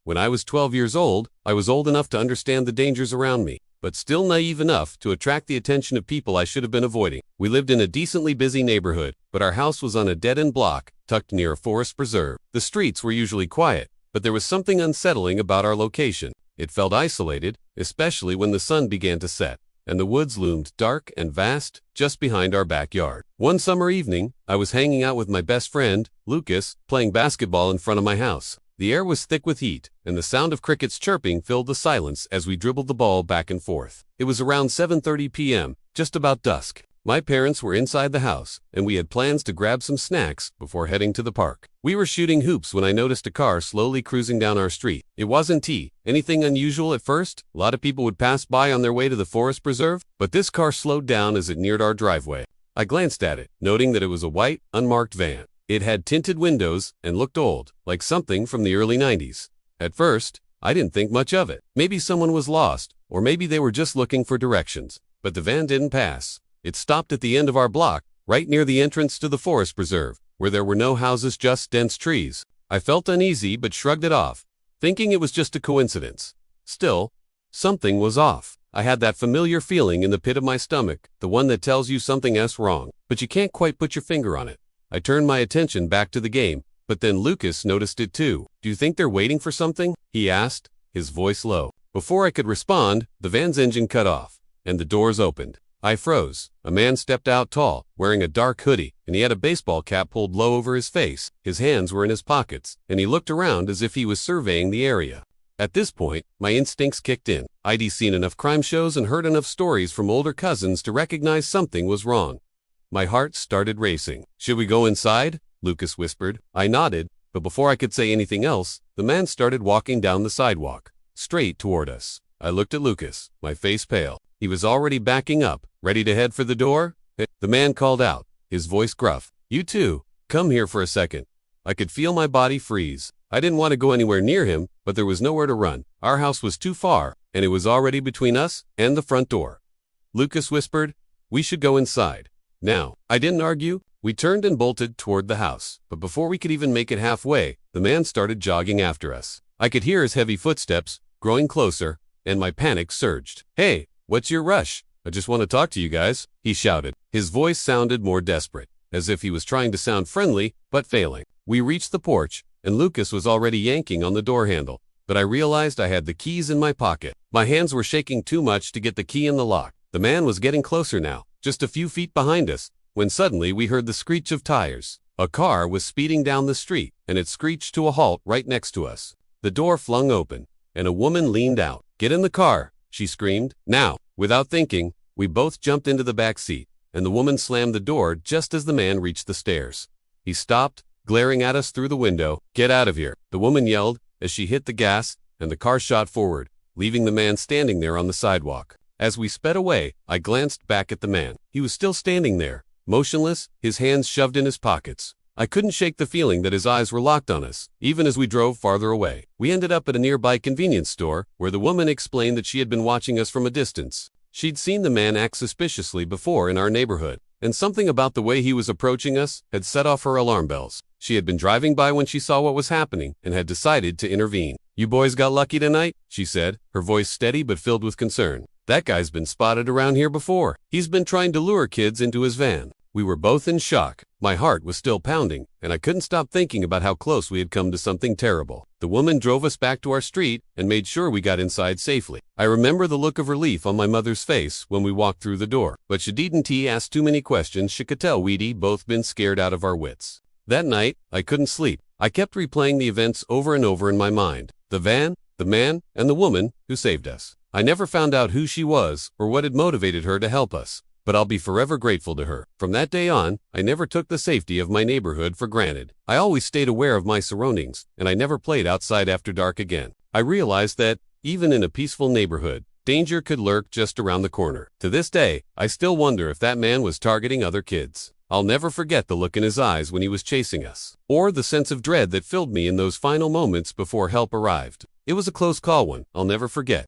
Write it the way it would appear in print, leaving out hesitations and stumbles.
When I was 12 years old, I was old enough to understand the dangers around me, but still naive enough to attract the attention of people I should have been avoiding. We lived in a decently busy neighborhood, but our house was on a dead-end block, tucked near a forest preserve. The streets were usually quiet, but there was something unsettling about our location. It felt isolated, especially when the sun began to set, and the woods loomed dark and vast just behind our backyard. One summer evening, I was hanging out with my best friend, Lucas, playing basketball in front of my house. The air was thick with heat, and the sound of crickets chirping filled the silence as we dribbled the ball back and forth. It was around 7:30 p.m., just about dusk. My parents were inside the house, and we had plans to grab some snacks before heading to the park. We were shooting hoops when I noticed a car slowly cruising down our street. It wasn't anything unusual at first. A lot of people would pass by on their way to the forest preserve, but this car slowed down as it neared our driveway. I glanced at it, noting that it was a white, unmarked van. It had tinted windows and looked old, like something from the early 90s. At first, I didn't think much of it. Maybe someone was lost, or maybe they were just looking for directions. But the van didn't pass. It stopped at the end of our block, right near the entrance to the forest preserve, where there were no houses, just dense trees. I felt uneasy but shrugged it off, thinking it was just a coincidence. Still, something was off. I had that familiar feeling in the pit of my stomach, the one that tells you something's wrong, but you can't quite put your finger on it. I turned my attention back to the game, but then Lucas noticed it too. "Do you think they're waiting for something?" he asked, his voice low. Before I could respond, the van's engine cut off, and the doors opened. I froze. A man stepped out tall, wearing a dark hoodie, and he had a baseball cap pulled low over his face. His hands were in his pockets, and he looked around as if he was surveying the area. At this point, my instincts kicked in. I'd seen enough crime shows and heard enough stories from older cousins to recognize something was wrong. My heart started racing. "Should we go inside?" Lucas whispered. I nodded, but before I could say anything else, the man started walking down the sidewalk, straight toward us. I looked at Lucas, my face pale. He was already backing up, ready to head for the door. The man called out, his voice gruff. "You two, come here for a second." I could feel my body freeze. I didn't want to go anywhere near him, but there was nowhere to run. Our house was too far, and it was already between us and the front door. Lucas whispered, "We should go inside." Now, I didn't argue. We turned and bolted toward the house, but before we could even make it halfway, the man started jogging after us. I could hear his heavy footsteps, growing closer, and my panic surged. "Hey, what's your rush? I just want to talk to you guys," he shouted. His voice sounded more desperate, as if he was trying to sound friendly, but failing. We reached the porch, and Lucas was already yanking on the door handle, but I realized I had the keys in my pocket. My hands were shaking too much to get the key in the lock. The man was getting closer now, just a few feet behind us, when suddenly we heard the screech of tires. A car was speeding down the street, and it screeched to a halt right next to us. The door flung open, and a woman leaned out. "Get in the car," she screamed. Now, without thinking, we both jumped into the back seat, and the woman slammed the door just as the man reached the stairs. He stopped, glaring at us through the window. "Get out of here," the woman yelled as she hit the gas, and the car shot forward, leaving the man standing there on the sidewalk. As we sped away, I glanced back at the man. He was still standing there, motionless, his hands shoved in his pockets. I couldn't shake the feeling that his eyes were locked on us, even as we drove farther away. We ended up at a nearby convenience store, where the woman explained that she had been watching us from a distance. She'd seen the man act suspiciously before in our neighborhood, and something about the way he was approaching us had set off her alarm bells. She had been driving by when she saw what was happening and had decided to intervene. "You boys got lucky tonight," she said, her voice steady but filled with concern. "That guy's been spotted around here before. He's been trying to lure kids into his van." We were both in shock. My heart was still pounding, and I couldn't stop thinking about how close we had come to something terrible. The woman drove us back to our street and made sure we got inside safely. I remember the look of relief on my mother's face when we walked through the door, but she didn't ask too many questions. She could tell we'd both been scared out of our wits. That night, I couldn't sleep. I kept replaying the events over and over in my mind. The van, the man, and the woman who saved us. I never found out who she was or what had motivated her to help us, but I'll be forever grateful to her. From that day on, I never took the safety of my neighborhood for granted. I always stayed aware of my surroundings, and I never played outside after dark again. I realized that, even in a peaceful neighborhood, danger could lurk just around the corner. To this day, I still wonder if that man was targeting other kids. I'll never forget the look in his eyes when he was chasing us, or the sense of dread that filled me in those final moments before help arrived. It was a close call one I'll never forget.